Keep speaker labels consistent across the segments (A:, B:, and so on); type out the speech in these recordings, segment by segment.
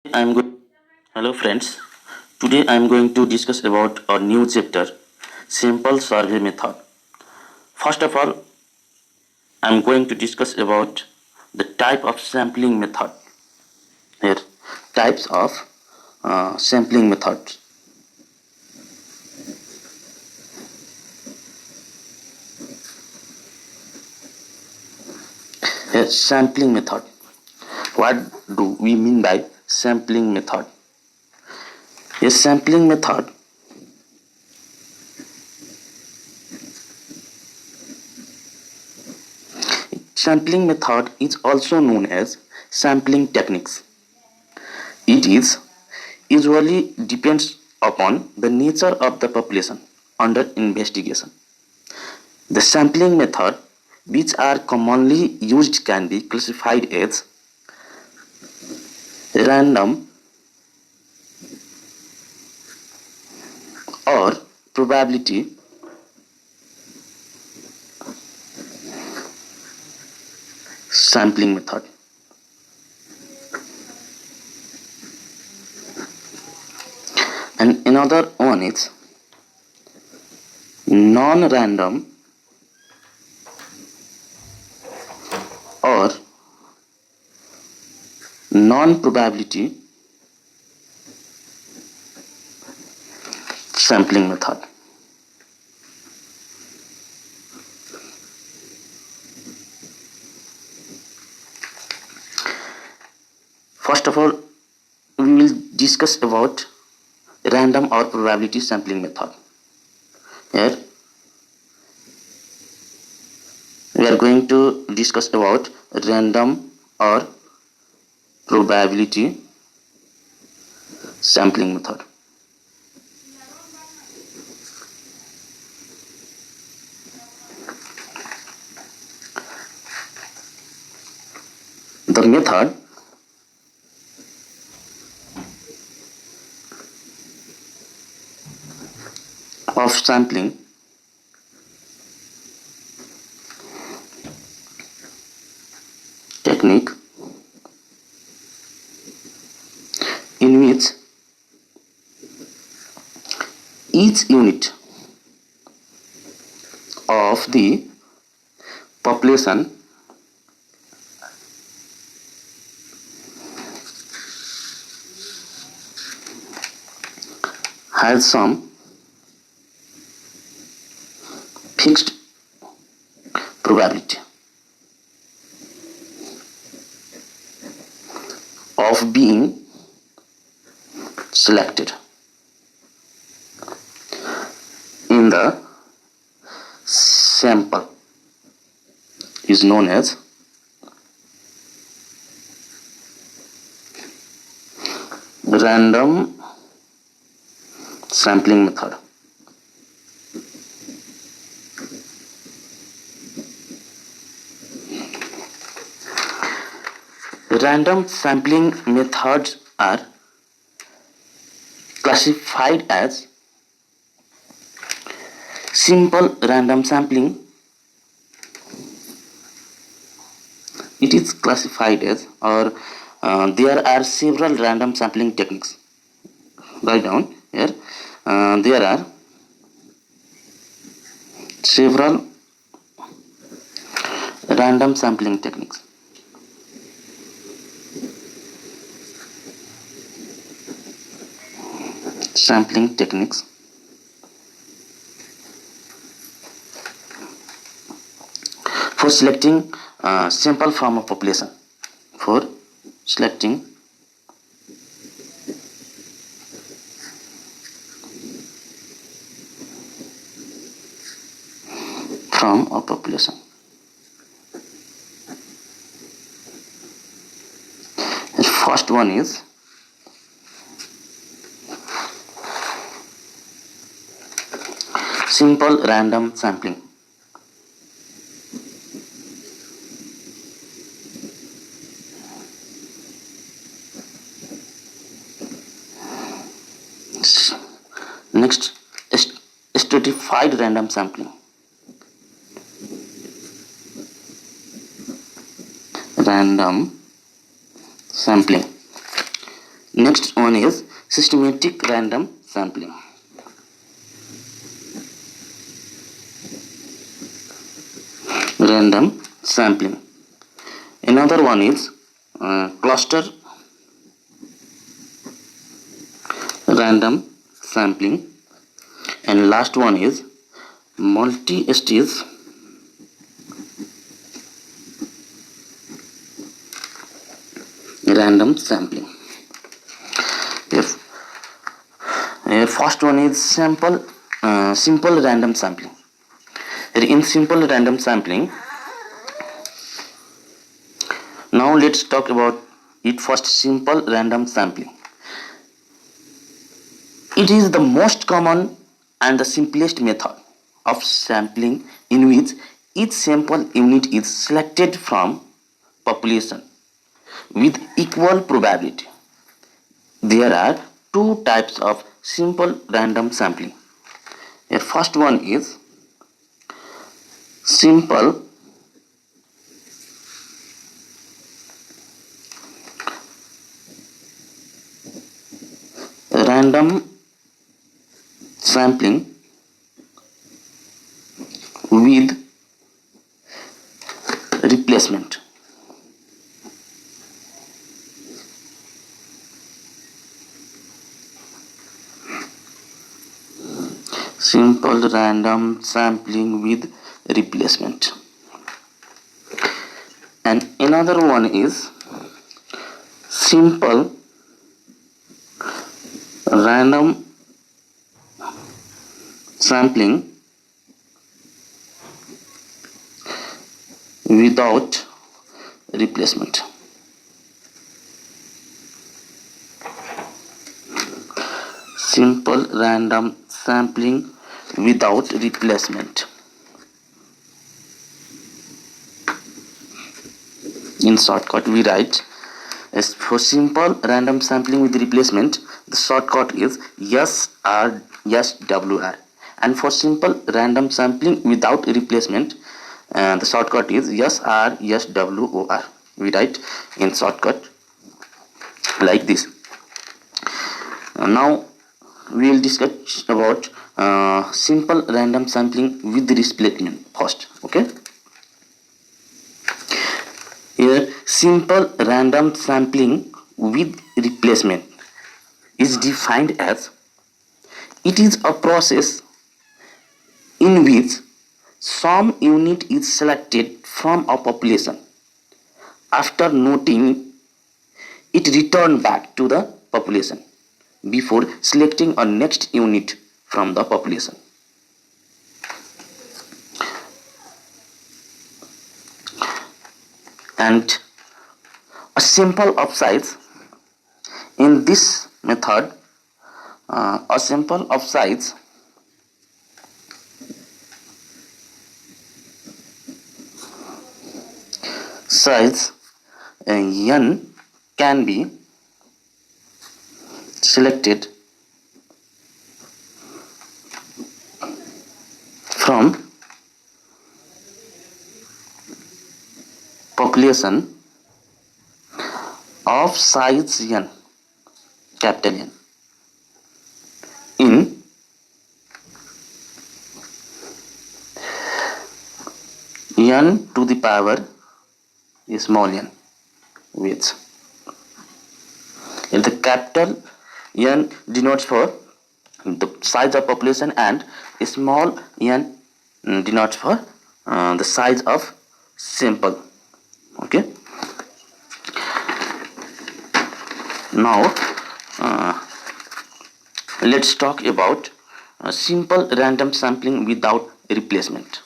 A: I'm going. Hello, friends. Today I'm going to discuss about a new chapter, simple survey method. First of all, I'm going to discuss about the type of sampling method. Here, types of sampling methods. Here, sampling method. What do we mean by sampling method? A sampling method Sampling method is also known as sampling techniques. It is usually depends upon the nature of the population under investigation. The sampling method which are commonly used can be classified as random or probability sampling method. And another one is non-random or non-probability sampling method. First of all, we will discuss about random or probability sampling method. Here we are going to discuss about random or probability sampling method. The method of sampling technique in which each unit of the population has some fixed probability of being selected in the sample is known as random sampling method. Random sampling methods are classified as simple random sampling. It is classified as, or there are several random sampling techniques. Write down here. There are several random sampling techniques. Sampling techniques for selecting sample from a population. For selecting from a population. The first one is simple random sampling. Next, stratified random sampling. Random sampling. Next one is systematic random sampling. Random sampling. Another one is cluster random sampling, and last one is multi-stage random sampling. If first one is simple random sampling. In simple random sampling, now let's talk about it first. Simple random sampling. It is the most common and the simplest method of sampling in which each sample unit is selected from population with equal probability. There are two types of simple random sampling. The first one is simple random sampling with replacement. Simple random sampling with replacement. And another one is simple random sampling without replacement. Simple random sampling without replacement. In shortcut we write, as for simple random sampling with replacement, the shortcut is SWR, and for simple random sampling without replacement, the shortcut is SWOR. We write in shortcut like this. Now we will discuss about simple random sampling with replacement first. Okay. Here, simple random sampling with replacement is defined as, it is a process in which some unit is selected from a population. After noting it, returned back to the population before selecting a next unit from the population. And a sample of size. In this method, a sample of size n can be selected from population of size n, capital N, in n to the power small n, which if the capital N denotes for the size of population and small n denotes for the size of sample. Okay. Now let's talk about simple random sampling without replacement.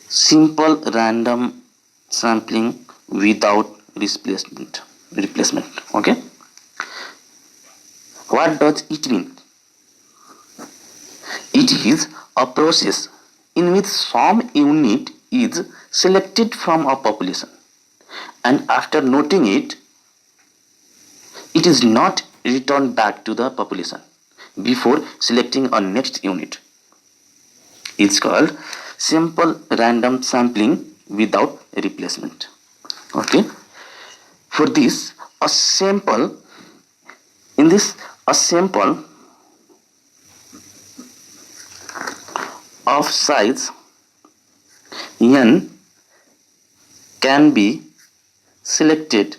A: Simple random sampling without replacement. Okay. What does it mean? It is a process in which some unit is selected from a population, and after noting it, it is not returned back to the population before selecting a next unit. It's called simple random sampling without replacement. Okay, for this a sample in this a sample of size n can be selected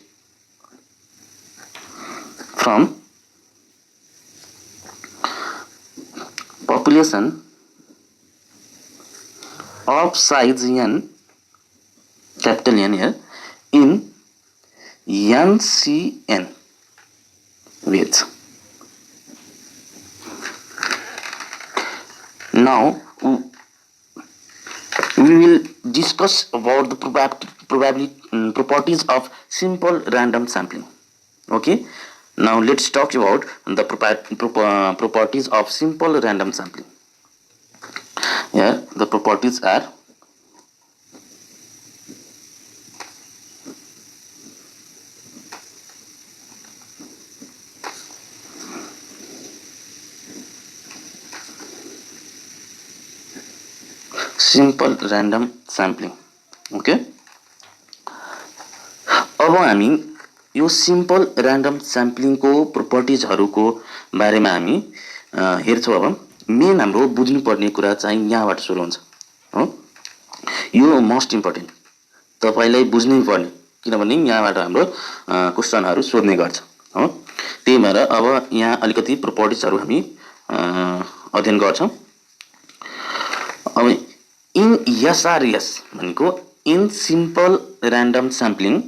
A: from population of size n, capital N here, in NCN with. Now we will discuss about the properties of simple random sampling. Okay, now let's talk about the properties of simple random sampling. Here the properties are: simple random sampling. Okay, अब हामी यो simple random स्याम्पलिङको प्रोपर्टिजहरूको बारेमा हामी हेर्छौँ। अब main हाम्रो बुझ्नुपर्ने कुरा चाहिँ यहाँबाट सुरु हुन्छ हो। यो मोस्ट इम्पोर्टेन्ट तपाईलाई बुझ्नै पर्ने, किनभने यहाँबाट हाम्रो क्वेशनहरू सोध्ने गर्छ हो। त्यही भएर अब यहाँ अलिकति प्रोपर्टिजहरू हामी अध्ययन गर्छौँ। अब इन एसआरएस भनेको in simple random sampling,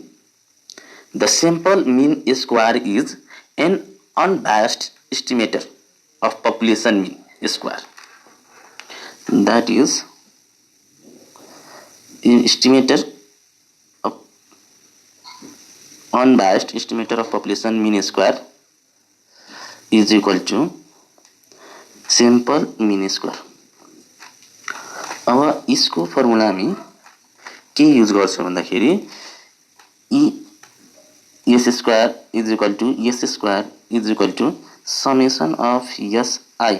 A: the sample mean square is an unbiased estimator of population mean square. That is, estimator of unbiased estimator of population mean square is equal to sample mean square. अब इसको formula हामी के use गर्छौँ भन्दाखेरि S square is equal to summation of SI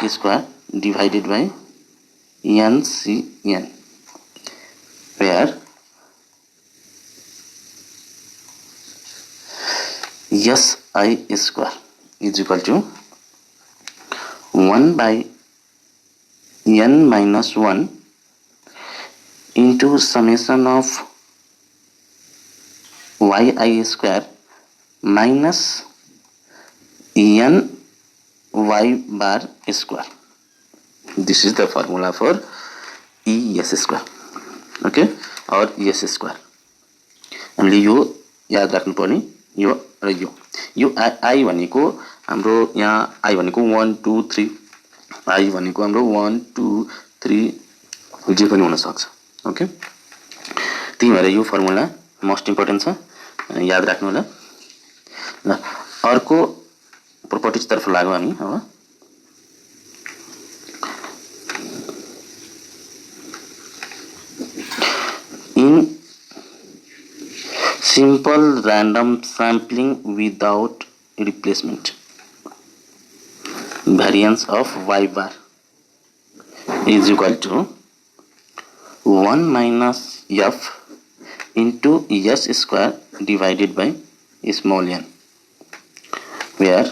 A: square divided by NCN, where SI square is equal to 1 by n minus 1 into summation of yi square minus n y bar square. This is the formula for ES square. Okay, or ES square. हामीले यो याद राख्नु पर्ने, यो र यो I भनेको हाम्रो यहाँ I भनेको 1 2 3, I भनेको हाम्रो 1 2 3 जे पनि हुन सक्छ। ओके, त्यही भएर यो फर्मुला मोस्ट इम्पोर्टेन्ट छ, याद राख्नु होला। ल अर्को प्रोपर्टिज तर्फ लागौँ हामी। अब in simple random sampling without replacement, variance of y bar is equal to 1 minus f into s square divided by small n, where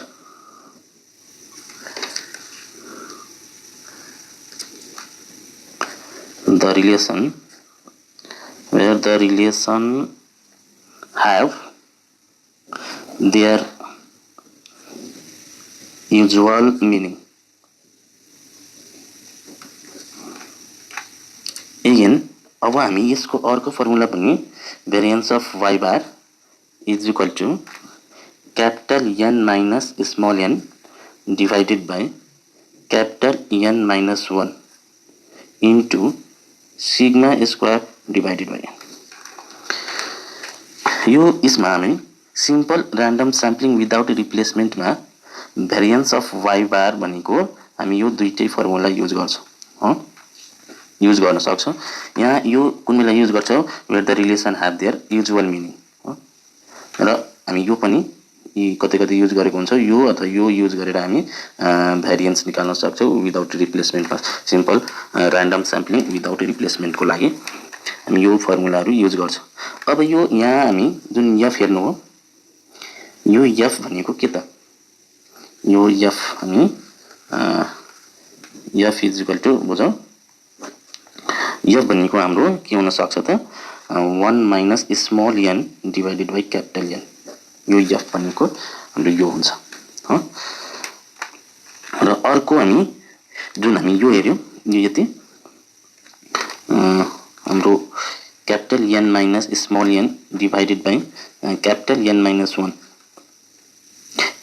A: the relation have their usual meaning. Again, अब हामी यसको अर्को formula पनि variance of y bar is equal to capital N minus small n divided by capital N minus 1 into sigma square divided by n. यो इसमा हामी simple random sampling without रिप्लेसमेन्टमा variance of y bar भनेको हामी यो दुईटै formula use गर्छौँ हो, युज गर्न सक्छौँ। यहाँ यो कुन बेला युज गर्छौँ, where the relation have their usual meaning हो, र हामी यो पनि कतै कतै युज गरेको हुन्छ, यो अथवा यो युज गरेर हामी भेरिएन्स निकाल्न सक्छौँ विदाउट रिप्लेसमेन्टमा, सिम्पल ऱ्यान्डम स्याम्पलिङ विदाउट रिप्लेसमेन्टको लागि। हामी यो फर्मुलाहरू युज गर्छ। अब यो यहाँ हामी जुन एफ हेर्नु हो, यो एफ भनेको के त, यो एफ हामी एफ इज इक्वल टु बुझौँ, एफ भनेको हाम्रो के हुन सक्छ त 1 minus small an divided by capital N. यो एफ भनेको हाम्रो यो हुन्छ। र अर्को हामी जुन हामी यो हेऱ्यौँ, यो यति हाम्रो capital N minus small an divided by capital N minus 1,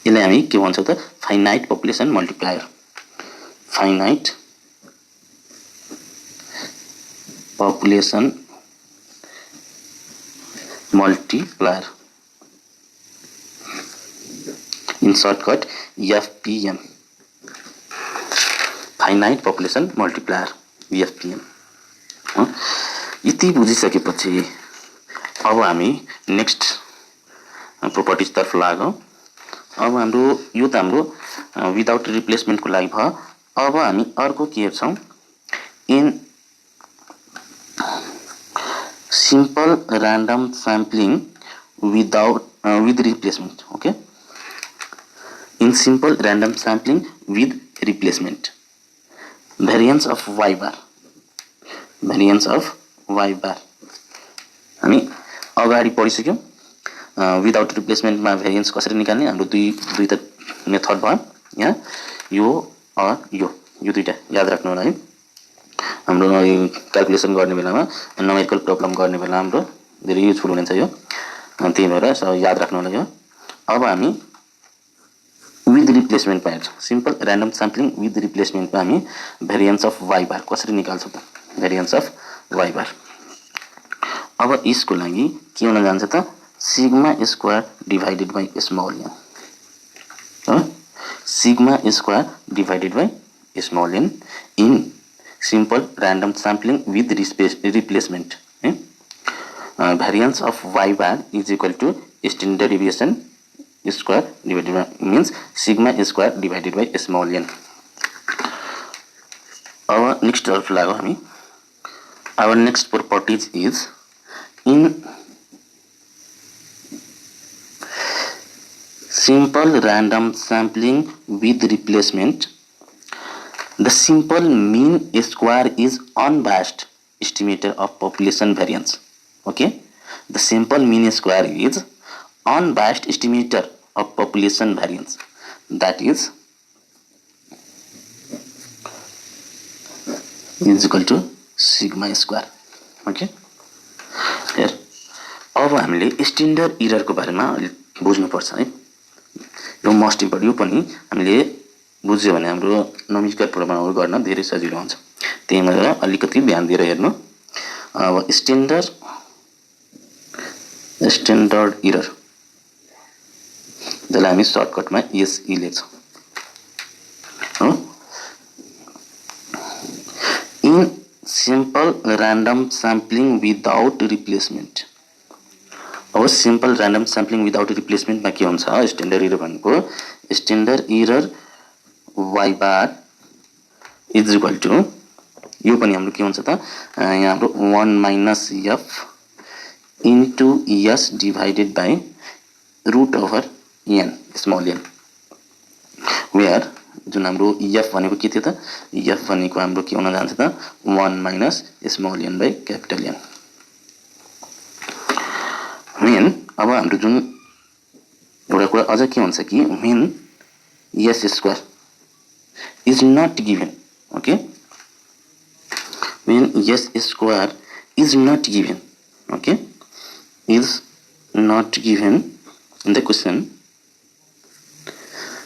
A: यसलाई हामी के भन्छौँ त finite population multiplier. Finite population multiplier, in shortcut FPM, finite population multiplier FPM. यति बुझिसकेपछि अब हामी नेक्स्ट प्रोपर्टिज तर्फ लागौँ। अब हाम्रो यो त हाम्रो विदाउट रिप्लेसमेन्टको लागि भयो। अब हामी अर्को के हेर्छौँ, in simple random sampling with replacement. Okay, in simple random sampling with replacement, variance of y bar, हामी अगाडि पढिसक्यौँ। विदाउट रिप्लेसमेन्टमा भेरिएन्स कसरी निकाल्ने, हाम्रो दुईटा मेथड भयो यहाँ, यो यो दुईटा याद राख्नु होला है। हाम्रो क्याल्कुलेसन गर्ने बेलामा, न्युमेरिकल प्रब्लम गर्ने बेला हाम्रो धेरै युजफुल हुनेछ यो, त्यही भएर याद राख्नु होला यो। अब हामी विथ रिप्लेसमेन्टमा हेर्छौँ, सिम्पल ऱ्यान्डम स्याम्पलिङ विथ रिप्लेसमेन्टमा हामी भेरिएन्स अफ वाइ बार कसरी निकाल्छौँ त, भेरिएन्स अफ वाइ बार। अब यसको लागि के हुन जान्छ त, sigma square divided by small N, sigma square divided by small N in simple random sampling with replacement. variance of y bar is equal to standard deviation square divided by means sigma square divided by small n. Our next term लागो हामी, our next properties is in simple random sampling with replacement, the simple mean square is unbiased estimator of population variance. Okay, the simple mean square is unbiased estimator of population variance, that is equal to sigma square. Okay, here अब हामीले standard इररको बारेमा बुझ्नुपर्छ है, यो most important. यो पनि हामीले बुझ्यो भने हाम्रो न्युमेरिकल प्रब्लमहरु गर्न धेरै सजिलो हुन्छ, त्यही भएर अलिकति ध्यान दिएर हेर्नु। अब स्ट्यान्डर्ड इरर, जसलाई हामी सर्टकटमा एसई लेख्छौँ। In simple random sampling without replacement, अब सिम्पल ऱ्यान्डम स्याम्पलिङ विदाउट रिप्लेसमेन्टमा के हुन्छ, स्ट्यान्डर्ड इरर भनेको standard error Y bar is equal to, यो पनि हाम्रो के हुन्छ त, यहाँ हाम्रो 1 minus F into s divided by root over n small n, where जुन हाम्रो f भनेको के थियो त, f भनेको हाम्रो के हुन जान्छ त 1 minus small n by capital n। Mean अब हाम्रो जुन एउटा कुरा अझ के हुन्छ कि mean s square is not given. Okay, mean s square is not given, okay, is not given in the question,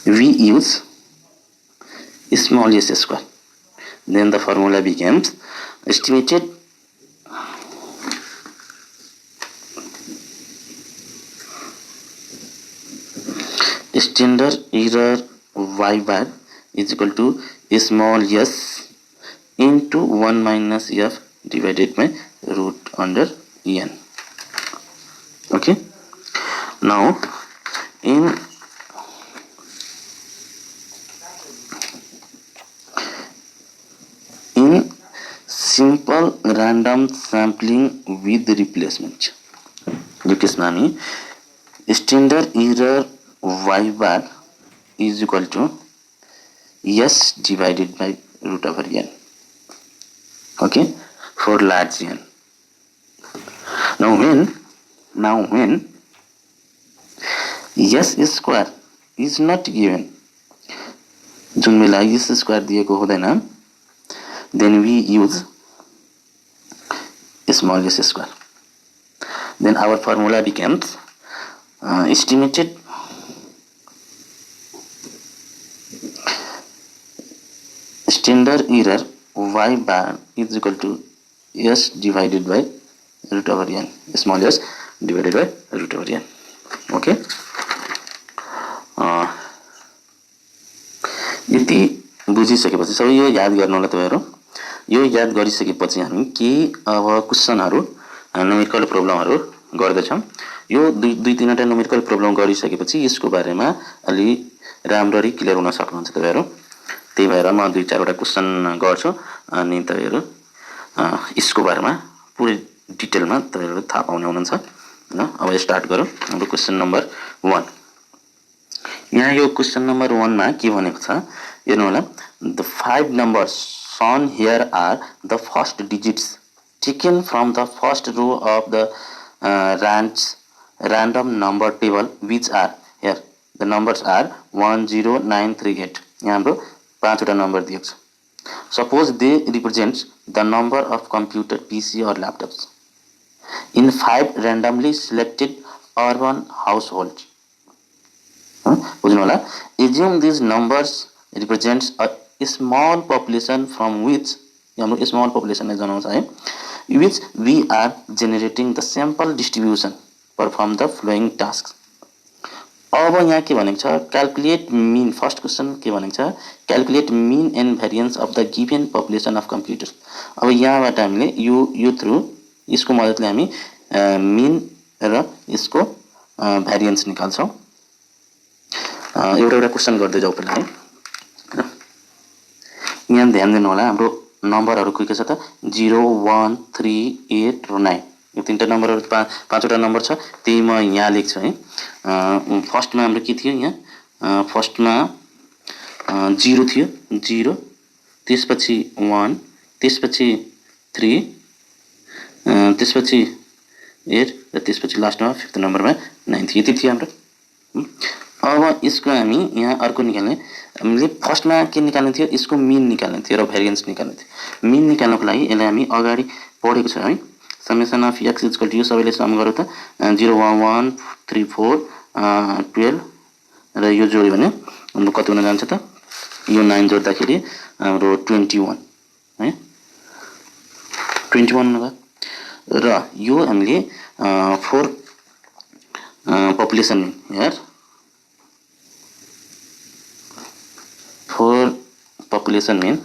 A: we use small s square, then the formula becomes estimated standard error y bar is equal to small s into 1 minus f divided by root under n. Okay, now in simple random sampling with replacement, यो केसमा हामी standard error y bar is equal to s divided by root over n. Okay, for large n. Now when s square is not given, जुन बेला s square दिएको हुँदैन, then we use small s square. Then our formula becomes estimated standard error y bar is equal to s divided by root over n, small s divided by root over n. Okay, यति बुझिसकेपछि सबै यो याद गर्नु होला तपाईहरु। यो याद गरिसकेपछि हामी के अब क्वेशनहरु न्यूमेरिकल प्रब्लमहरु गर्दैछौं। यो दुई तीनवटा न्यूमेरिकल प्रब्लम गरिसकेपछि यसको बारेमा अलि राम्ररी क्लियर हुन सक्नुहुन्छ तपाईहरु। त्यही भएर म दुई चारवटा क्वेशन गर्छु अनि तपाईहरु यसको बारेमा पुरै डिटेलमा तपाईहरु थाहा पाउने हुनुहुन्छ हैन। अब स्टार्ट गरौँ। हाम्रो क्वेशन नम्बर 1। यहाँ यो क्वेशन नम्बर 1 मा के भनेको छ हेर्नु होला। The 5 numbers shown here are the first digits taken from the first row of the random number table, which are here. The numbers are 1 0 9 3 8। यहाँ हाम्रो पाँचवटा नम्बर दिएको छ। Suppose they represent the number of computer, PC or laptops in 5 randomly selected urban households. बुझ्नु होला। Assume these numbers represents a small population from which, हाम्रो small population ले जनाउँछ है, which we are generating the sample distribution, perform the following tasks. अब यहाँ के भनेको छ क्याल्कुलेट मीन। फर्स्ट क्वेशन के भनेको छ calculate mean and variance of the given population of computers. अब यहाँबाट हामीले यो थ्रु यसको मद्दतले हामी मीन र यसको भेरिएन्स निकाल्छौं। एउटा क्वेशन गर्दै जाऊ पहिला है। यहाँ ध्यान दिनु होला हाम्रो नम्बरहरु के छ त 0 1 3 8 र 9। यो तीनटा नम्बरहरु पाँचवटा नम्बर छ, त्यही म यहाँ लेख्छु है। फर्स्ट मा हाम्रो के थियो यहाँ फर्स्ट मा 0 थियो 0, त्यसपछि 1, त्यसपछि 3, त्यसपछि 8 र त्यसपछि लास्टमा फिफ्थ नम्बरमा 9 थियो। यति थियो हाम्रो। अब यसको हामी यहाँ अर्को निकाल्ने, हामीले फर्स्टमा के निकाल्ने थियो यसको मीन निकाल्ने थियो र भेरिएन्स निकाल्ने थियो। मीन निकाल्नको लागि यसलाई हामी अगाडि पढेको छ है। Summation of x equal to यो सबैले सम गरौ त 0 1 1 3 4 12 र यो जोड्यो भने हाम्रो कति हुन जान्छ त यो 9 जोड्दाखेरि हाम्रो 21 है 21 हुन गयो। र यो हामीले फोर पपुलेसन यार फोर पपुलेसन मीन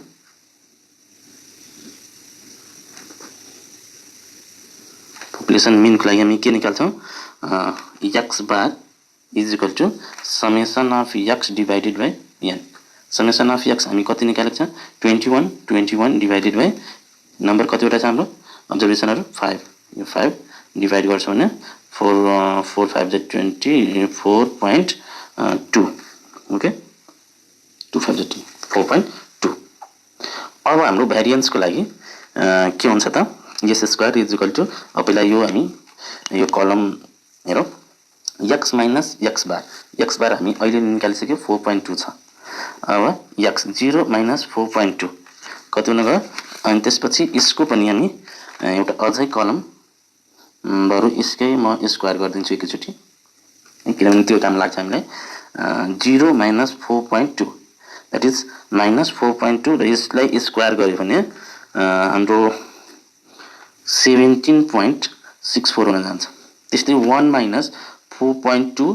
A: को लागि हामी के निकाल्छौं x bar is equal to summation of x divided by n। Summation of x हामी कति निकालेको छ 21 21 डिवाइडेड बाइ नम्बर कतिवटा छ हाम्रो अब्जर्भेसनहरु 5। यो 5 डिवाइड गर्छौं भने 4 4 5 जा 24.2 ओके 25 4.2। अब हाम्रो भेरिएन्स को लागि के हुन्छ त s square is equal to पहिला यो हामी यो कलम हेरौं x माइनस x बार हामी अहिले निकालिसक्यो 4.2 छ। अब x 0 माइनस 4.2 कति हुन गयो। अनि त्यसपछि यसको पनि हामी एउटा अझै कलम बरु यसकै म स्क्वायर गर्दिन्छु एकैचोटी किनभने त्यो काम लाग्छ हामीलाई। 0 माइनस 4.2 दैट इज माइनस 4.2 र यसलाई स्क्वायर गर्यो भने हाम्रो 17.64 हुन जान्छ। त्यस्तै 1 माइनस 4.2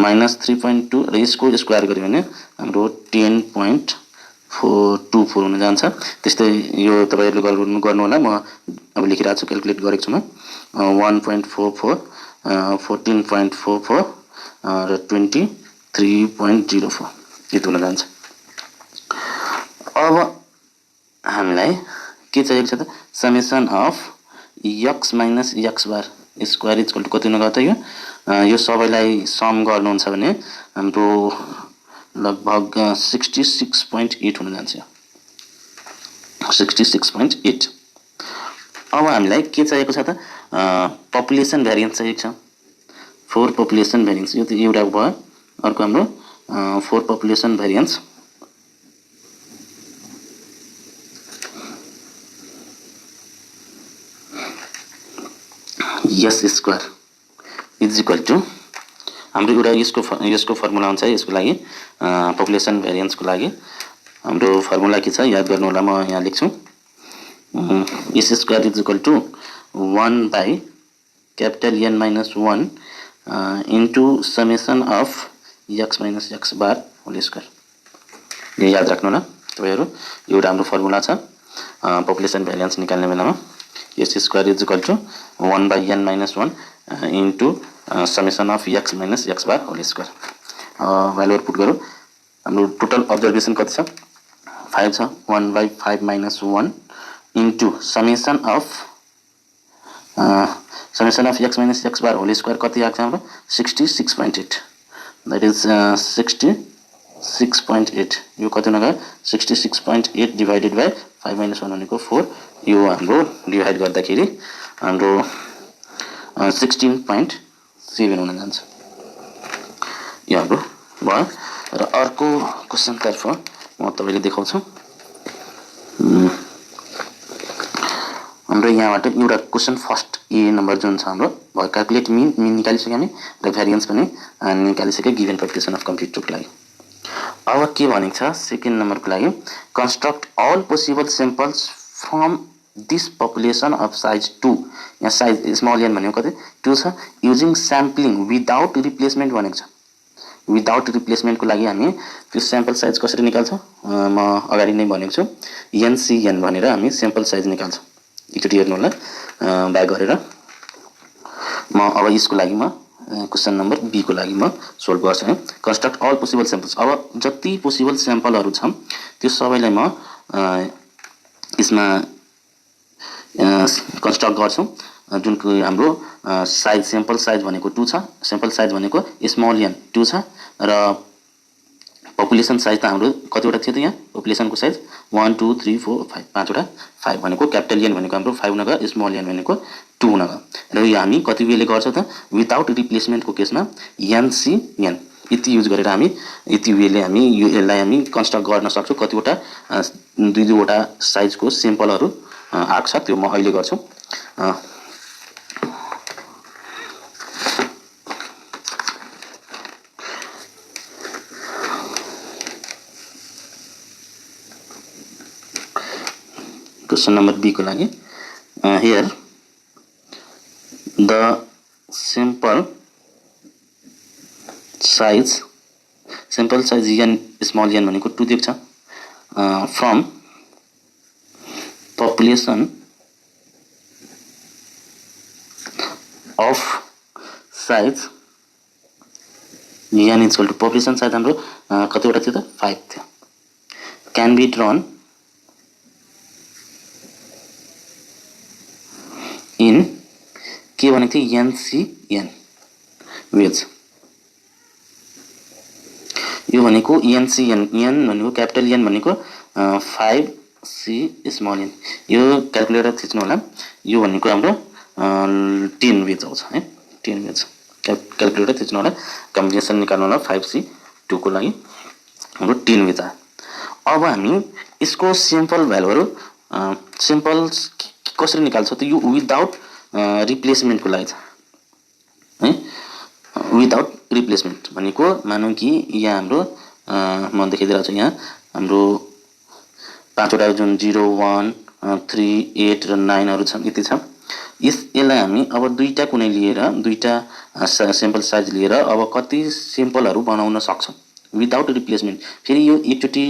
A: माइनस 3.2 र यसको स्क्वायर गर्यो भने हाम्रो 10.424 हुन जान्छ। त्यस्तै यो तपाईहरुले गर्नु होला, म अब लेखिरहेको छु क्याल्कुलेट गरेको छु म 1.44 14.44 र 23.04 यति हुन जान्छ। अब हामीलाई के चाहिएको छ त summation of x minus x bar square equal to कति हुन गयो त यो सबैलाई सम गर्नुहुन्छ भने हाम्रो लगभग 66.8 हुन जान्छ 66.8 अब हामीलाई के चाहिएको छ त पपुलेसन भेरिएन्स चाहिएको छ फोर पपुलेसन भेरिएन्स यो त एउटा भयो अर्को हाम्रो for population variance s square is equal to हाम्रो एउटा यसको फर्मुला हुन्छ यसको लागि पपुलेसन भेरिएन्स को लागि हाम्रो फर्मुला के छ याद गर्नु होला म यहाँ लेख्छु s square is equal to 1 by capital n minus 1 into summation of x minus x bar whole square यो याद राख्नु होला तपाईहरु एउटा हाम्रो फर्मुला छ पपुलेसन भेरिएन्स निकाल्ने बेलामा s square is equal to 1 by n minus 1 into summation of x minus x bar whole square भ्यालुहरु पुट गरौँ हाम्रो टोटल अब्जर्भेसन कति छ 5 छ 1 by 5 minus 1 into summation of x minus x bar whole square कति आएको छ हाम्रो 66.8 दैट इज 66.8 यो कति हुन गयो 66.8 डिवाइडेड बाइ 5 माइनस 1 भनेको 4 यो हाम्रो डिवाइड गर्दाखेरि हाम्रो 16.7 हुन जान्छ यो हाम्रो भयो र अर्को क्वेशन तर्फ म तपाईले देखाउँछु हाम्रो यहाँबाट एउटा क्वेशन फर्स्ट ए नम्बर जुन छ हाम्रो भयो क्याल्कुलेट मिन निकालिसक्यो हामी र भेरिएन्स पनि निकालिसक्यो गिवन पपुलेसन अफ कम्प्युटर को लागि अब के भनेको छ सेकेन्ड नम्बरको लागि construct all possible samples from this population of size 2 यहाँ साइज स्मल n भनेको कति 2 छ युजिङ स्याम्पलिङ विदाउट रिप्लेसमेन्ट भनेको छ विदाउट रिप्लेसमेन्ट को लागि हामी त्यो स्याम्पल साइज कसरी निकाल्छौं म अगाडि नै भनेको छु NCN भनेर हामी स्याम्पल साइज निकाल्छौं एकचोटी हेर्नु होला ब्याक गरेर म अब यसको लागि म क्वेशन नम्बर बी को लागि म सोल्भ गर्छु है कन्स्ट्रक्ट अल पोसिबल स्याम्पल्स अब जति पोसिबल स्याम्पलहरु छन् त्यो सबैलाई म यसमा कन्स्ट्रक्ट गर्छौं जुन हाम्रो साइज स्याम्पल साइज भनेको 2 छ स्याम्पल साइज भनेको स्मल n 2 छ र पपुलेसन साइज त हाम्रो कतिवटा थियो त यहाँ पपुलेसन को साइज 1 2 3 4 5 पाँचवटा 5 भनेको क्यापिटल n भनेको हाम्रो 5 नगा स्मल n भनेको 2 नगा र यो हामी कति वेले गर्छौं त विदाउट रिप्लेसमेन्ट को केसमा NCN यति युज गरेर हामी यति वेले हामी यो यसलाई हामी कन्स्ट्रक्ट गर्न सक्छौं कतिवटा दुई दुईवटा साइज को स्याम्पलहरु आएको छ त्यो म अहिले गर्छु क्वेशन नंबर बी को लागि here the sample size n small n भनेको 2 दिएको छ from population of size n is equal to population size हाम्रो कतिवटा थियो त 5 थियो can be drawn in के भनेको थियो NCN with यो भनेको NCN n भनेको क्यापिटल n भनेको 5C स्मल n यो क्याल्कुलेटर थिच्नु होला यो भनेको हाम्रो 10 वेज आउँछ है 10 वेज क्याल्कुलेटर थिच्नु होला कम्बिनेसन निकाल्नु होला 5C 2 को लागि हाम्रो 10 वेज आयो अब हामी यसको सिम्पल भ्यालुहरु सिम्पल्स कसरी निकाल्छौं त यो विदाउट रिप्लेसमेन्ट को लागि छ है विदाउट रिप्लेसमेन्ट भनेको मानौं कि यहाँ हाम्रो म देखाइदिरहेको छु यहाँ हाम्रो पाँचवटा जुन 0 1 3 8 र 9 हरु छन् यति छ यसलाई हामी अब दुईटा कुनै लिएर दुईटा स्याम्पल साइज लिएर अब कति स्याम्पलहरु बनाउन सक्छौं विदाउट रिप्लेसमेन्ट फेरि यो एकचोटी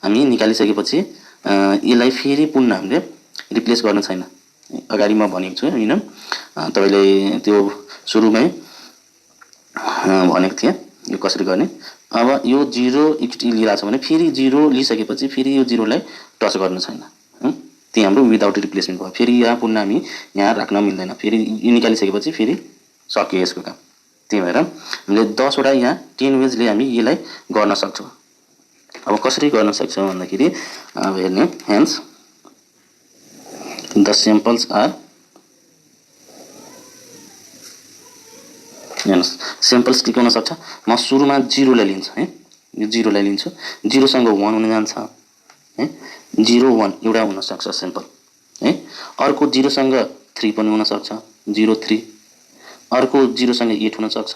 A: हामी निकालिसकेपछि यसलाई फेरि पुनः हामीले रिप्लेस गर्न छैन अगाडि म भनेको छु हैन तपाईले त्यो सुरुमै भनेको थिए यो कसरी गर्ने अब यो 0 एकचोटी लिइराछ भने फेरि 0 लिइसकेपछि फेरि यो 0 लाई टच गर्न छैन त्यही हाम्रो विदाउट रिप्लेसमेन्ट भयो। फेरि यहाँ पुनः हामी यहाँ राख्न मिल्दैन, फेरि यो निकालिसकेपछि फेरि सकियो यसको काम। त्यही भएर हामीले 10 वटा यहाँ 10 वेजले हामी यसलाई गर्न सक्छौँ। अब कसरी गर्न सक्छौँ भन्दाखेरि अब हेर्ने, हेन्स द सैंपल्स आर, हेर्नुहोस् सैंपल्स के हुन सक्छ, म सुरुमा 0 लाई लिन्छु है, यो 0 लाई लिन्छु, 0 सँग 1 हुन जान्छ है, 0 1 एउटा हुन सक्छ सैंपल है। अर्को 0 सँग 3 पनि हुन सक्छ, 0 3, अर्को 0 सँग 8 हुन सक्छ।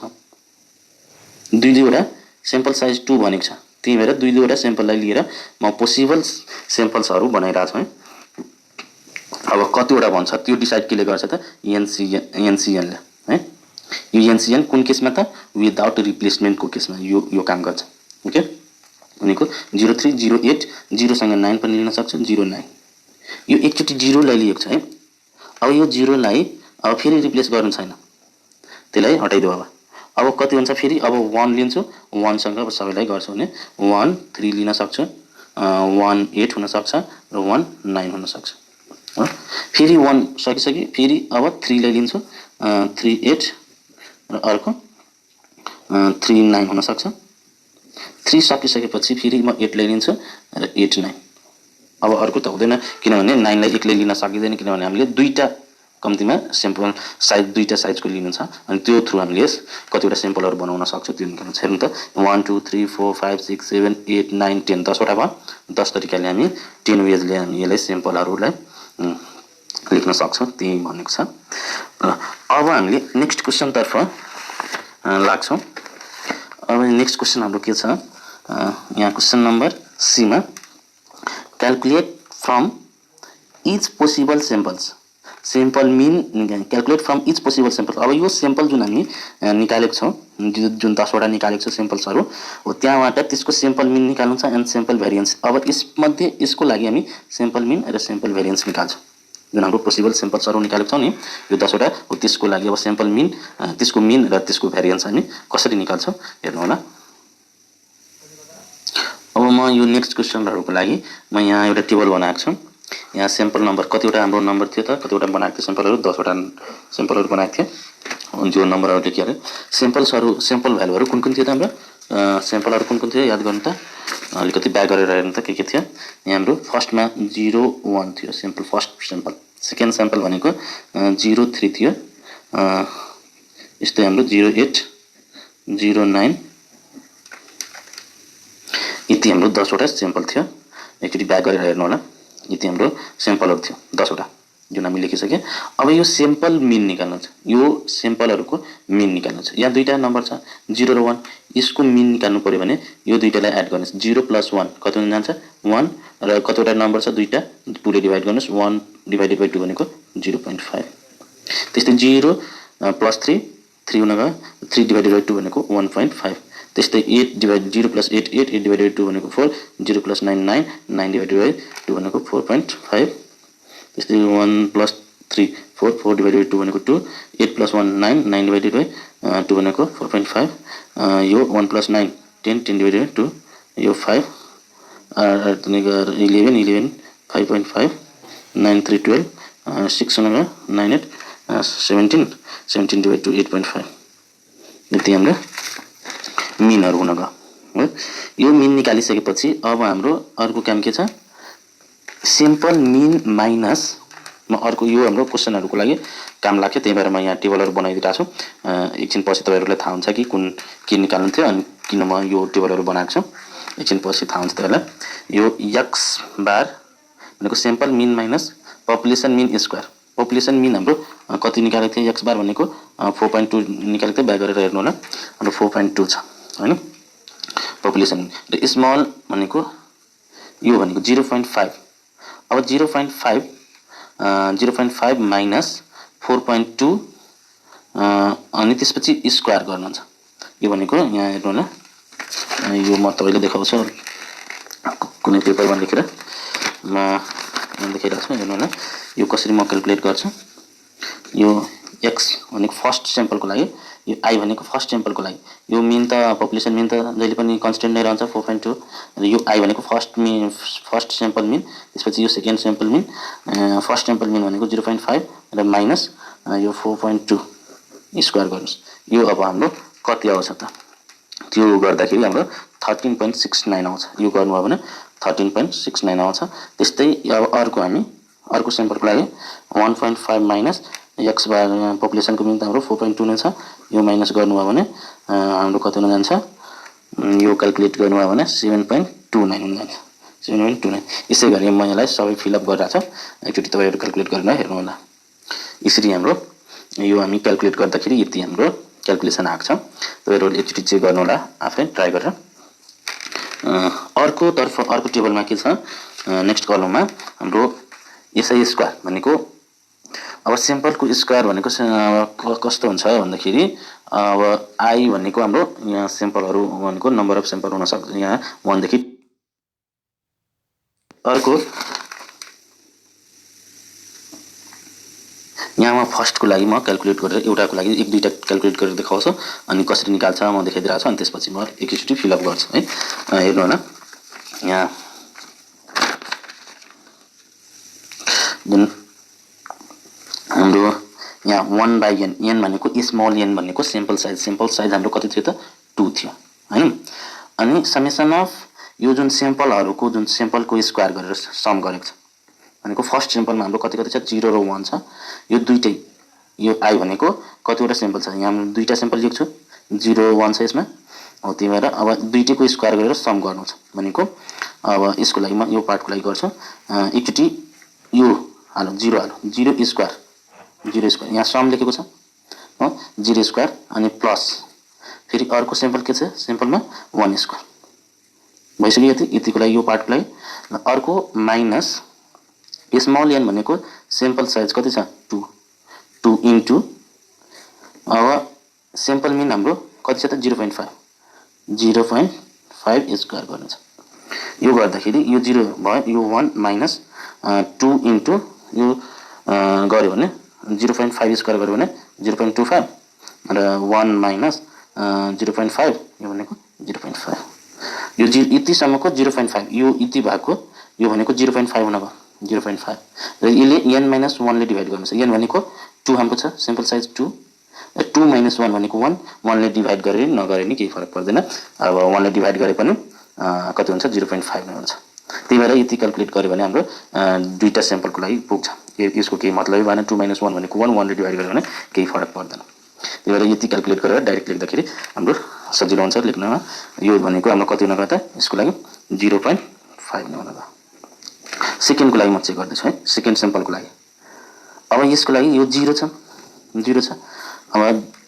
A: दुई दुईवटा सैंपल साइज 2 भनेको छ, त्यही भएर दुई दुईवटा सैंपललाई लिएर म पोसिबल सैंपल्सहरु बनाइरहेको छु है। अब कतिवटा भन्छ त्यो डिसाइड केले गर्छ त, एनसीएन ले है। यो एनसीएन कुन केसमा त, विदाउट रिप्लेसमेन्ट को केसमा यो काम गर्छ। ओके, भनेको 03 08 0 सँग 9 पनि लिन सक्छ, 09 यो एकचोटी 0 लाई लिएको छ है। अब यो 0 लाई अब फेरि रिप्लेस गर्नु छैन, त्यसलाई हटाइदियो। अब कति हुन्छ फेरि, अब 1 लिन्छु, 1 सँग अब सबैलाई गर्छु भने 1 3 लिन सक्छु, 1 8 हुन सक्छ र 1 9 हुन सक्छ। फेरि 1 सकिसके फेरि अब 3 लाई लिन्छु, 3 8 र अर्को 3 9 हुन सक्छ। 3 सकिसकेपछि फेरि म 8 लाई लिन्छु र 8 9। अब अर्को त हुँदैन, किनभने 9 लाई एक्लै लिन सकिँदैन, किनभने हामीले दुईटा कम्तीमा सैंपल साइज दुईटा साइजको लिनु छ, अनि त्यो थ्रु हामीले कतिवटा सैंपलहरु बनाउन सक्छौं त्यो निकाल्नु छ। हेर्नु त 1 2 3 4 5 6 7 8 9 10 10 वटा भयो। 10 तरिकाले हामी 10 वेजले हामी यसलाई सैंपलहरुलाई लेख्न सक्छौं, त्यही भनेको छ। अब हामीले नेक्स्ट क्वेशन तर्फ लाग्छौं। अब नेक्स्ट क्वेशन हाम्रो के छ, यहाँ क्वेशन नम्बर सी मा calculate from each possible samples sample mean calculate from each possible sample. अब यो सैंपल जुन हामी निकालेको छौं, जुन 10 वटा निकालेको छ सैंपल्सहरु हो, त्यहाँबाट त्यसको सैंपल मीन निकाल्नु छ एन्ड सैंपल भेरिएन्स। अब यसमध्ये यसको लागि हामी सैंपल मीन र सैंपल भेरिएन्स निकाल्छौं। जुन हाम्रो पोसिबल सैंपल्सहरु निकालेको छौं नि यो 10 वटा हो, त्यसको लागि अब सैंपल मीन, त्यसको मीन र त्यसको भेरिएन्स हामी कसरी निकाल्छौं हेर्नु होला। अब म यो नेक्स्ट क्वेशनहरुको लागि म यहाँ एउटा टेबल बनाएको छु। यहाँ सैंपल नम्बर कतिवटा हाम्रो नम्बर थियो त, कतिवटा बनाएको थियो सैंपलहरु, 10 वटा सैंपलहरु बनाएको थियो। जो नम्बरहरु लेखेर सैंपल्सहरु, सैंपल भ्यालुहरु कुन कुन थियो त हाम्रो, सैंपलहरु कुन कुन थियो याद गर्नु त, अलिकति ब्याक गरेर हेर्नु त के थियो। यहाँ हाम्रो फर्स्टमा 0 1 थियो sample, first sample. Second sample भनेको 0 3 थियो, यस्तै हाम्रो 0 8 0 9 यति हाम्रो 10 वटा सैंपल थियो। एकचोटी ब्याक गरेर हेर्नु होला, यति हाम्रो सैंपलहरु थियो 10 वटा जुन हामी लेखिसके। अब यो सैंपल मीन निकाल्नु छ, यो सैंपलहरुको मीन निकाल्नु छ। यहाँ दुईटा नम्बर छ 0 र 1, यसको मीन निकाल्नु पर्यो भने यो दुईटालाई एड गर्नुस्। 0 + 1 कति हुन जान्छ 1, र कतिवटा नम्बर छ दुईटा पुरै डिभाइड गर्नुस्, 1 / 2 भनेको 0.5। त्यस्तै 0 + 3 3 हुन गयो, 3 / 2 भनेको 1.5। त्यस्तै 8 / 0 + 8 8 8 / 2 भनेको 4, 0 + 9 9 9 / 2 भनेको 4.5। त्यस्तै 1 + 3 4 4 / 2 भनेको 2, 8 + 1 9 9 / 2 भनेको 4.5। यो 1 + 9 10 10 / 2 यो 5, 11 11 5.5, 9 3 12, 6 हुन गयो, 9 8 17 17 / 2 8.5। यति हाम्रो मीनहरु हुन गयो। यो मीन निकालिसकेपछि अब हाम्रो अर्को काम के छ, सैंपल मीन माइनस, म अर्को यो हाम्रो क्वेशनहरुको लागि काम लाग्यो, त्यही भएर म यहाँ टेबलहरु बनाइदिरहेको छु। एकछिन पछि तपाईहरुलाई थाहा हुन्छ कि कुन के निकाल्नु थियो अनि किन म यो टेबलहरु बनाएको छु, एकछिन पछि थाहा हुन्छ तपाईहरुलाई। यो x बार भनेको सैंपल मीन माइनस पपुलेसन मीन स्क्वायर। पपुलेसन मीन हाम्रो कति निकालेको थियो, x बार भनेको 4.2 निकालेको थियो, ब्याक गरेर हेर्नु होला। हाम्रो 4.2 छ हैन पपुलेसन। र स्मल भनेको यो भनेको 0.5। अब 0.5 माइनस 4.2 अनि त्यसपछि स्क्वायर गर्नुहुन्छ। यो भनेको यहाँ हेर्नु होला, यो म तपाईलाई देखाउँछु कुनै पेपरमा लेखेर म देखाइरहेको छु। हेर्नु होला यो कसरी म क्याल्कुलेट गर्छु। यो एक्स भनेको फर्स्ट सेम्पलको लागि, यो आई भनेको फर्स्ट सेम्पलको लागि। यो मिन त पपुलेसन मिन त जहिले पनि कन्स्टेन्ट नै रहन्छ 4.2 र यो आई भनेको फर्स्ट सेम्पल मिन, त्यसपछि यो second sample mean, first sample mean भनेको 0.5 र माइनस यो 4.2 स्क्वायर गर्नुहोस्। यो अब हाम्रो कति आउँछ त, त्यो गर्दाखेरि हाम्रो 13.69 आउँछ। यो गर्नुभयो भने 13.69 आउँछ। त्यस्तै अब अर्को सेम्पलको लागि 1.5 माइनस एक्स पपुलेसनको मिन त हाम्रो 4.2 नै छ। यो माइनस गर्नुभयो भने हाम्रो कति हुन जान्छ, यो क्याल्कुलेट गर्नुभयो भने 7.29 हुन जान्छ, 7.29। यसै गरी म यसलाई सबै फिलअप गरिरहेको छु, एकचोटि तपाईँहरू क्याल्कुलेट गरेर हेर्नु होला। यसरी हाम्रो यो हामी क्याल्कुलेट गर्दाखेरि यति हाम्रो क्याल्कुलेसन आएको छ। तपाईँहरू एकचोटि चेक गर्नु होला आफै ट्राई गरेर। अर्को टेबलमा के छ, नेक्स्ट कलममा हाम्रो एसआई स्क्वायर भनेको, अब सेम्पलको स्क्वायर भनेको कस्तो हुन्छ भन्दाखेरि, अब आई भनेको हाम्रो यहाँ सेम्पलहरू भनेको नम्बर अफ सेम्पल हुन सक्छ, यहाँ 1 देखि। अर्को यहाँ म फर्स्टको लागि म क्याल्कुलेट गरेर एउटाको लागि एक दुईवटा क्याल्कुलेट गरेर देखाउँछु, अनि कसरी निकाल्छ म देखाइदिरहेको छु, अनि त्यसपछि म एकैचोटि फिलअप गर्छु है। हेर्नु होला, यहाँ जुन हाम्रो यहाँ 1/n, n भनेको स्मल n भनेको सेम्पल साइज हाम्रो कति थियो त 2 थियो हैन। अनि समेसन अफ यो जुन सेम्पलहरूको जुन सेम्पलको स्क्वायर गरेर सम गरेको छ भनेको फर्स्ट सेम्पलमा हाम्रो कति छ 0 र 1 छ। यो दुईटै, यो आई भनेको कतिवटा सेम्पल छ, यहाँ मैले दुईटा सेम्पल लेख्छु, 0 1 छ यसमा हो। त्यही भएर अब दुईटैको स्क्वायर गरेर सम गर्नु छ भनेको, अब यसको लागि म यो पार्टको लागि गर्छु। एकचोटि यो हालो 0 हालो, 0 स्क्वायर यहाँ सम लेखेको छ हो, 0 स्क्वायर अनि प्लस फेरि अर्को सेम्पल के छ, सेम्पलमा 1 स्क्वायर भइसक्यो। यतिको लागि यो पार्टको लागि। अर्को माइनस स्मल n भनेको सेम्पल साइज कति छ 2 इन्टु, अब सेम्पल मिन हाम्रो कति छ त 0.5 स्क्वायर गर्नु छ। यो गर्दाखेरि यो 0 भयो, यो 1 माइनस 2 इन्टु यो गऱ्यो भने 0.5 स्क्वायर गऱ्यो भने 0.25 र 1 माइनस 0.5 यो भनेको 0.5, यो यतिसम्मको 0.5, यो यति भएको यो भनेको 0.5 हुन गयो 0.5 र यसले n माइनस 1 ले डिभाइड गर्नु छ। n भनेको 2 हाम्रो छ, सेम्पल साइज 2, 2 माइनस 1 भनेको 1, 1 ले डिभाइड गरे नि नगरे नि केही फरक पर्दैन। अब 1 ले डिभाइड गरे पनि कति हुन्छ 0.5 नै हुन्छ। त्यही भएर यति क्याल्कुलेट गर्यो भने हाम्रो दुईटा सेम्पलको लागि पुग्छ। यसको केही मतलबै भएन, 2 माइनस 1 भनेको 1, 1 ले डिभाइड गऱ्यो भने केही फरक पर्दैन। त्यही भएर यति क्याल्कुलेट गरेर डाइरेक्ट लेख्दाखेरि हाम्रो सजिलो हुन्छ लेख्नमा। यो भनेको हाम्रो कति हुन गयो त, यसको लागि 0.5 नै हुन गयो। सेकेन्डको लागि म चेक गर्दैछु है, सेकेन्ड सेम्पलको लागि। अब यसको लागि यो 0 छ, अब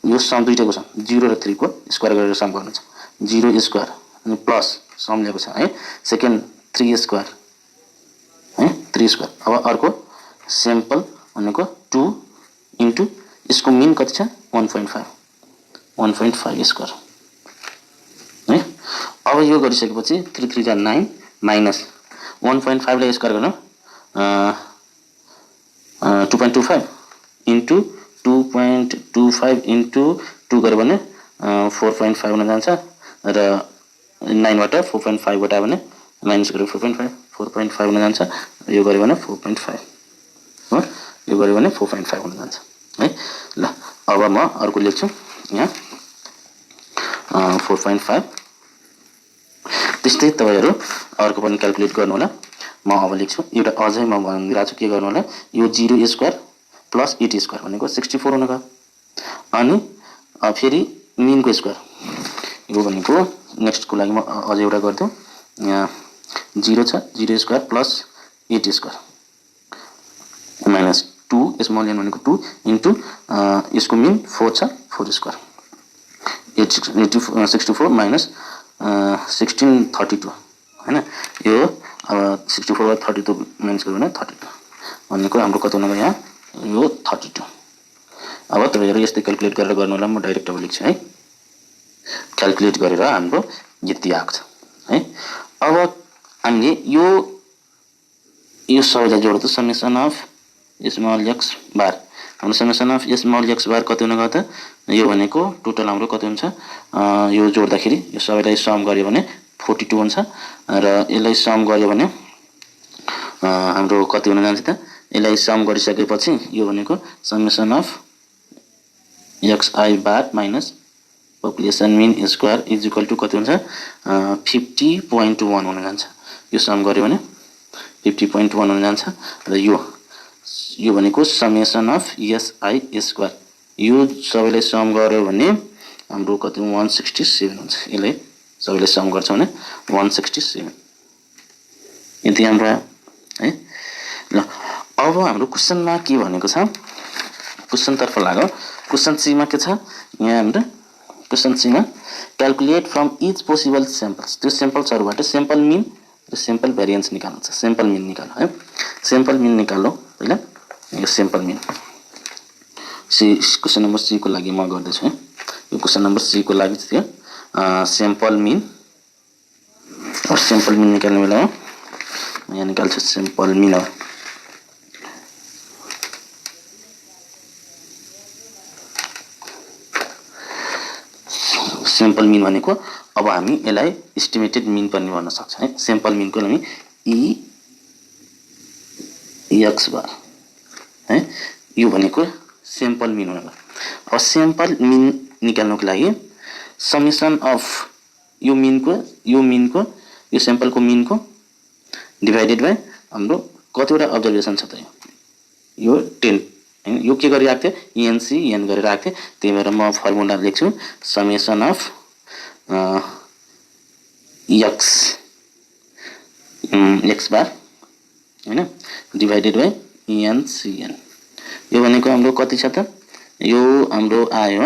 A: यो सम दुईटाको छ 0 र 3 को स्क्वायर गरेर सम गर्नु छ, 0 स्क्वायर अनि प्लस सम लिएको छ है, सेकेन्ड 3 स्क्वायर है, 3 स्क्वायर। अब अर्को सेम्पल भनेको 2 इन्टु यसको मिन कति छ 1.5 स्क्वायर है। अब यो गरिसकेपछि 3 3 जा 9 माइनस 1.5 लाई स्क्वायर गर्नु 2.25 इन्टु 2.25 इन्टु 2 गर्यो भने 4.5 हुन जान्छ र 9 बाट 4.5 घटायो भने माइनस गर्यो 4.5 हुन जान्छ। यो गर्यो भने 4.5 हो, यो गर्यो भने 4.5 हुन जान्छ है। ल अब म अर्को लेख्छु यहाँ 4.5। त्यस्तै तपाईहरु अर्को पनि क्याल्कुलेट गर्नु होला। म अब लेख्छु एउटा अझै म भनिदिरहेको छु के गर्नु होला। यो 0 स्क्वायर प्लस 8 स्क्वायर भनेको 64 हुन गयो। अनि फेरि मिनको स्क्वायर यो भनेको नेक्स्ट को लागि म अझै एउटा गर्छु। यहाँ 0 छ, 0 square plus 8 square minus 2 small n भनेको 2 इन्टु यसको मिन 4 छ, 4 स्क्वायर 64 माइनस 1632 हैन। यो 64 बाट 32 माइनस गर्यो भने 32 भनेको हाम्रो कति हुन गयो यहाँ यो 32। अब तपाईहरु यस्तै क्याल्कुलेट गरेर गर्नु होला। म डाइरेक्ट अब लेख्छु है। क्याल्कुलेट गरेर हाम्रो यति आएको छ है। अब हामीले यो सबैलाई जोड्दा समेसन अफ स्मल एक्स बार हाम्रो समेसन अफ स्मल एक्स बार कति हुन गयो त यो भनेको टोटल हाम्रो कति हुन्छ यो जोड्दाखेरि यो सबैलाई सम गर्यो भने 42 हुन्छ र यसलाई सम गर्यो भने हाम्रो कति हुन जान्छ त यसलाई सम गरिसकेपछि यो भनेको summation of xi bar minus population mean square is equal to कति हुन्छ 50.1 हुन जान्छ यो सम गर्यो भने 50.1 हुन जान्छ र यो भनेको समेसन अफ si स्क्वायर यो सबैलाई सम गर्यो भने हाम्रो कति 167 हुन्छ यसलाई सबैलाई सम गर्छ भने 167 यति हाम्रो है ल अब हाम्रो क्वेशनमा के भनेको छ क्वेशन तर्फ लाग्यो क्वेशन सी मा के छ यहाँ हाम्रो क्वेशन सी मा calculate from each possible samples त्यो सैंपल्सहरुबाट सैंपल मिन र सैंपल भेरिएन्स निकाल्नु छ सैंपल मिन निकाल्नु है सैंपल मिन निकाल्नु पहिला यो sample mean C question number C को लागि म गर्दै छु यो क्वेशन नम्बर सी को लागि थियो सैंपल मिन और सैंपल मिन निकाल्ने बेलामा म यहाँ निकाल्छु सैंपल मिन हो सैंपल मिन भनेको अब हामी यसलाई एस्टिमेटेड मिन पनि भन्न सक्छौं है सैंपल मिन को हामी ई एक्स बार है यो भनेको सैंपल मिन हो अब सैंपल मिन निकाल्नको लागि समेसन अफ यो मिन को यो सैंपल को मिन को डिवाइडेड बाइ हाम्रो कतिवटा अब्जर्भेसन छ त यो 10 हैन यो के गरिराख्थे एनसी एन गरिराख्थे त्यही भएर म फर्मुला लेख्छु समेसन अफ एक्स बार हैन डिवाइडेड बाइ एनसीएन यो भनेको हाम्रो कति छ त यो हाम्रो आयो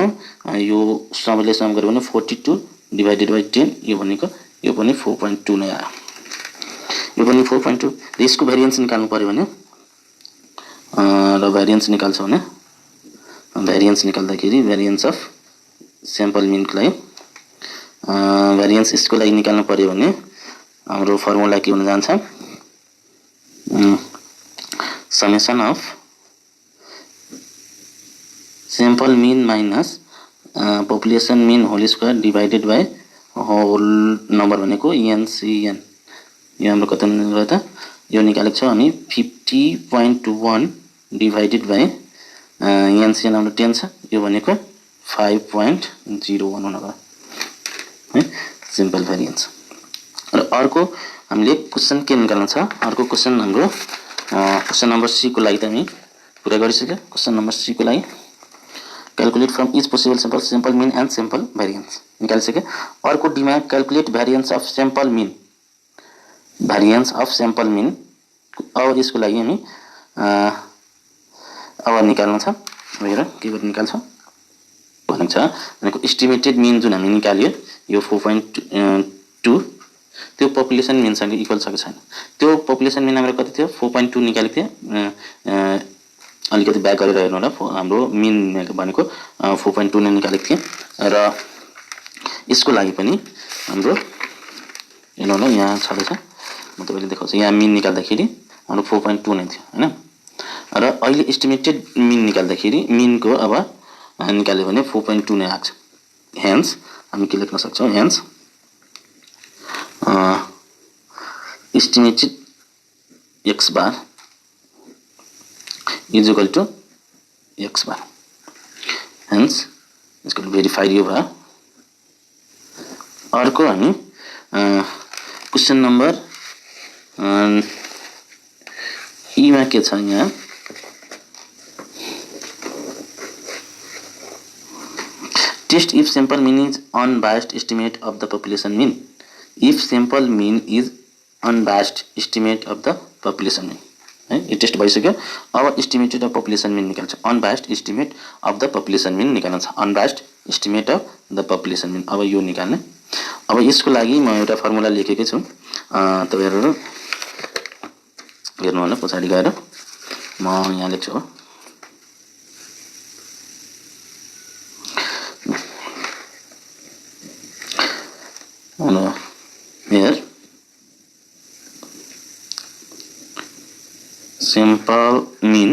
A: यो सबैले सम गर्यो भने 42 डिवाइडेड बाइ 10 यो भनेको यो पनि 4.2 नै आयो यो पनि 4.2 यसको भेरिएन्स निकाल्नु पर्यो भने र भेरिएन्स निकाल्छ भने भेरिएन्स निकाल्दाखेरि भेरिएन्स अफ सैंपल मिन को लागि भेरिएन्स यसको लागि निकाल्नु पर्यो भने हाम्रो फर्मुला के हुन जान्छ summation of sample mean minus population mean whole square divided by whole number भनेको एनसीएन यो हाम्रो कति हुन त यो निकालेको छ अनि 50.1 डिवाइडेड बाइ एनसीएन हाम्रो 10 छ यो भनेको 5.01 हुन गयो है सिम्पल भेरिएन्स र अर्को हामीले क्वेशन के निकाल्नु छ अर्को क्वेशन हाम्रो क्वेशन नम्बर सी को लागि त हामी पुरा गरिसक्यो क्वेशन नम्बर सी को लागि calculate from each possible sample sample mean and sample variance निकालिसक्यो अर्को डिमा calculate variance of sample mean variance of sample mean अब यसको लागि हामी अब निकाल्नु छ हेर के गरी निकाल्छ भनेको छ भनेको एस्टिमेटेड मिन जुन हामी निकाल्यो यो 4.2 त्यो पपुलेसन मिन सँग इक्वल छ कि छैन त्यो पपुलेसन मिन हाम्रो कति थियो 4.2 निकालेको थियो अलिकति ब्याक गरेर हेर्नु होला हाम्रो मिन भनेको 4.2 नै निकालेको थियो र यसको लागि पनि हाम्रो हेर्नु होला यहाँ छँदैछ म तपाईले देखाउँछु यहाँ मिन निकाल्दाखेरि हाम्रो 4.2 नै थियो हैन र अहिले एस्टिमेटेड मिन निकाल्दाखेरि मिन को अब निकाल्यो भने 4.2 नै आछ हेन्स हामी के लेख्न सक्छौं hence estimated x bar is equal to x bar hence it's going to verify यो भयो अर्को हामी क्वेशन नम्बर ई मा के छ यहाँ test if sample mean is unbiased estimate of the population mean if sample mean is unbiased estimate of the population mean है यो टेस्ट भइसक्यो अब एस्टिमेटेड अफ पपुलेसन मिन निकाल्छ unbiased estimate of the population mean निकाल्न छ unbiased estimate of the population mean अब यो निकाल्ने अब यसको लागि म एउटा फर्मुला लेखेकै छु तपाईहरु हेर्नु होला पछाडी गएर म यहाँ लेख्छु हो here simple mean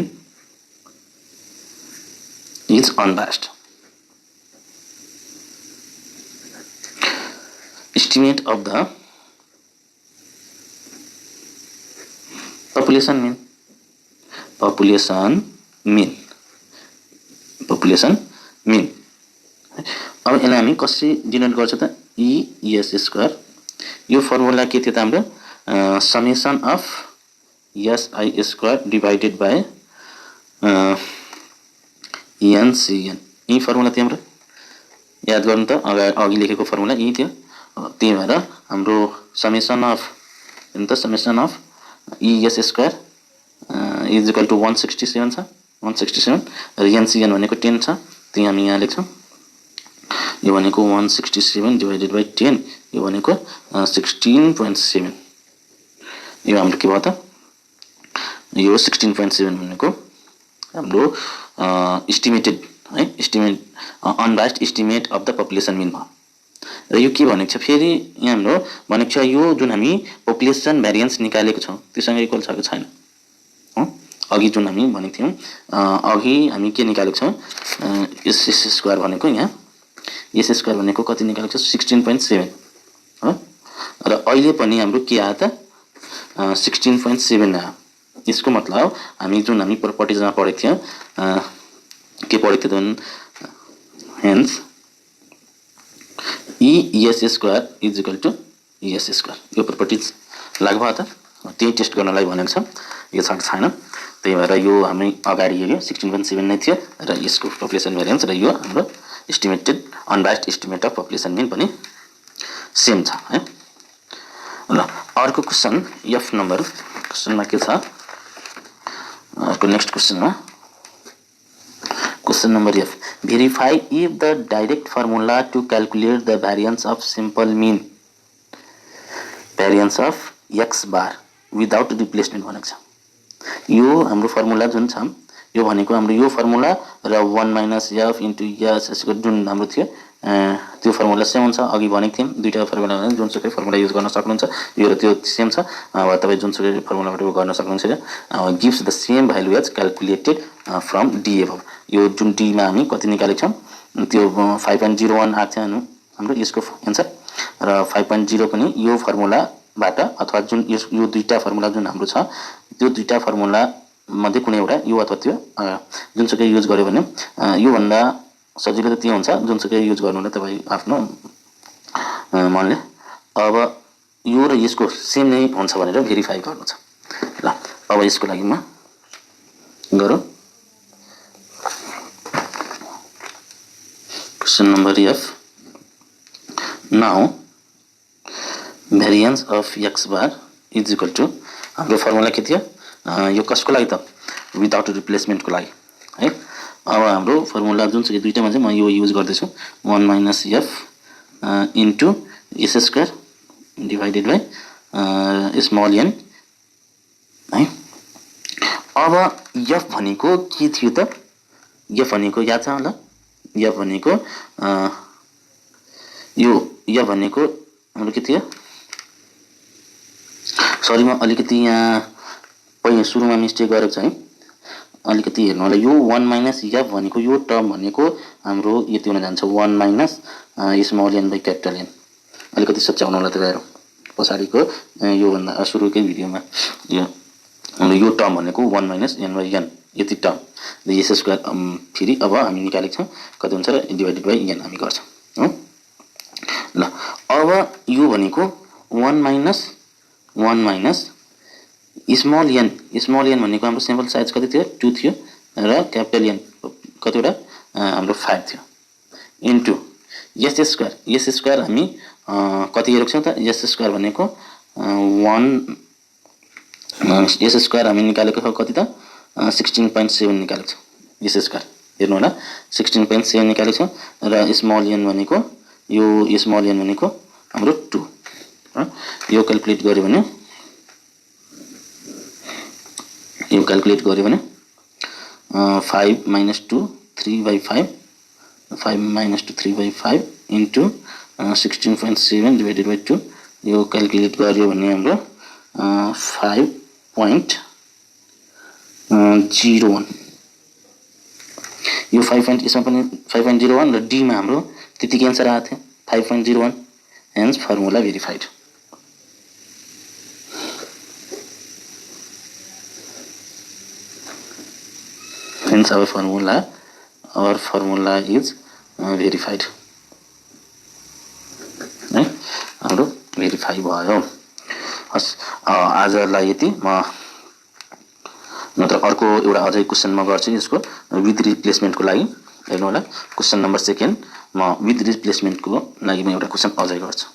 A: is unbiased. Estimate of the population mean. अब यसलाई हामी कसरी डिनोट गर्छ त ES स्क्वायर. यो फर्मुला के थियो त हाम्रो summation of SI square divided by NCN. यही फर्मुला थियो हाम्रो, याद गर्नु त अघि लेखेको फर्मुला यही थियो. त्यही भएर हाम्रो summation of ES square is equal to 167 छ, 167 र NCN भनेको 10 छ. त्यही हामी यहाँ लेख्छौँ. यो भनेको 167 डिवाइडेड बाई 10, यो भनेको 16.7. यो हाम्रो के भयो त, यो 16.7 भनेको हाम्रो इस्टिमेटेड है, unbiased estimate of the population mean भयो. र यो के भनेको छ फेरि यहाँ हाम्रो भनेको छ यो जुन हामी पपुलेसन भ्यारिएन्स निकालेको छौँ त्योसँग इक्वल छ कि छैन. अघि जुन हामी भनेको थियौँ, अघि हामी के निकालेको छौँ एस स्क्वायर भनेको, यहाँ एस स्क्वायर भनेको कति निकालेको छ 16.7 हो. र अहिले पनि हाम्रो के आयो त 16.7 आयो. यसको मतलब हामी जुन हामी प्रपर्टिजमा पढेको थियौँ के पढेको थियो त, hence ES square is equal to ES square. यो प्रपर्टिज लागु भयो त, त्यही टेस्ट गर्नलाई भनेको छ. यो छ कि छैन, त्यही भएर यो हामी अगाडि हेऱ्यो 16.7 नै थियो र यसको पपुलेसन भेरिएन्स र यो हाम्रो estimated unbiased estimate of population mean पनि सेम छ है. ल अर्को क्वेसन F नम्बर क्वेसनमा के छ, अर्को नेक्स्ट क्वेसनमा question number F. Verify if the direct formula to calculate the variance of simple mean variance of x bar without replacement भनेको छ. यो हाम्रो फर्मुला जुन छ यो भनेको हाम्रो यो फर्मुला र 1 माइनस F इन्टु S जुन हाम्रो थियो त्यो फर्मुला सेम हुन्छ. अघि भनेको थियौँ दुईटा फर्मुला जुनसुकै फर्मुला युज गर्न सक्नुहुन्छ, यो र त्यो सेम छ. तपाईँ जुनसुकै फर्मुलाबाट गर्न सक्नुहुन्छ. Gives the same value as calculated from the above. यो जुन डीमा हामी कति निकालेको छौँ त्यो 5.01 आएको थियो हाम्रो यसको एन्सर, र 5.0 पनि यो फर्मुलाबाट अथवा जुन यो दुईटा फर्मुला जुन हाम्रो छ त्यो दुईटा फर्मुला मध्ये कुनै एउटा यो अथवा त्यो जुनसुकै युज गर्यो भने योभन्दा सजिलो त त्यो हुन्छ जुनसुकै युज गर्नुलाई तपाईँ आफ्नो मनले. अब यो र यसको सेम नै हुन्छ भनेर भेरिफाई गर्नु छ. ल अब यसको लागि म गरौँ. Question number F. Now variance of x bar is equal to हाम्रो फर्मुला के थियो, यो कसको लागि त विदाउट रिप्लेसमेन्टको लागि है. अब हाम्रो फर्मुला जुनसुकै दुईटामा चाहिँ म यो युज गर्दैछु 1 minus F into S square divided by small N है. अब F भनेको के थियो त, F भनेको याद छ होला, F भनेको यो F भनेको हाम्रो के थियो, सरी म अलिकति यहाँ पहिला सुरुमा मिस्टेक गरेको छ है, अलिकति हेर्नु होला. यो 1 माइनस F भनेको यो टर्म भनेको हाम्रो यति हुन जान्छ 1 minus small N by capital N. अलिकति सच्याउनु होला तपाईँहरू पछाडिको योभन्दा सुरुकै भिडियोमा. यो टर्म भनेको 1 माइनस एन बाई एन यति टर्म एस स्क्वायर फेरि अब हामी निकालेको छौँ कति हुन्छ र डिभाइडेड बाई एन हामी गर्छौँ हो. ल अब यो भनेको 1 माइनस स्मल एन भनेको हाम्रो सेम्पल साइज कति थियो 2 थियो र क्यापिटल एन कतिवटा हाम्रो 5 थियो इन्टु एस स्क्वायर हामी कति हेरेको छौँ त, एस स्क्वायर भनेको 1 एस स्क्वायर हामी निकालेको छ कति त 16.7 निकालेको छौँ. एस स्क्वायर हेर्नु होला 16.7 निकालेको छौँ र स्मल एन भनेको यो स्मल एन भनेको हाम्रो 2. यो क्यालकुलेट गर्यो भने 5 minus 2 3/5 5 minus 2 3/5 into 16.7 divided by 2. यो क्यालकुलेट गर्यो भने हाम्रो 5.01 यो 5 यसमा पनि 5.01 र डी मा हाम्रो त्यतिकै आन्सर आएको थियो 5.01 hence formula verified. Hence our formula is verified है हाम्रो भेरिफाई भयो। हस् आजलाई यति म नत्र अर्को एउटा अझै क्वेशन म गर्छु यसको विथ रिप्लेसमेन्टको लागि हेर्नु होला क्वेशन नम्बर 2 म विथ रिप्लेसमेन्टको लागि म एउटा क्वेशन अझै गर्छु।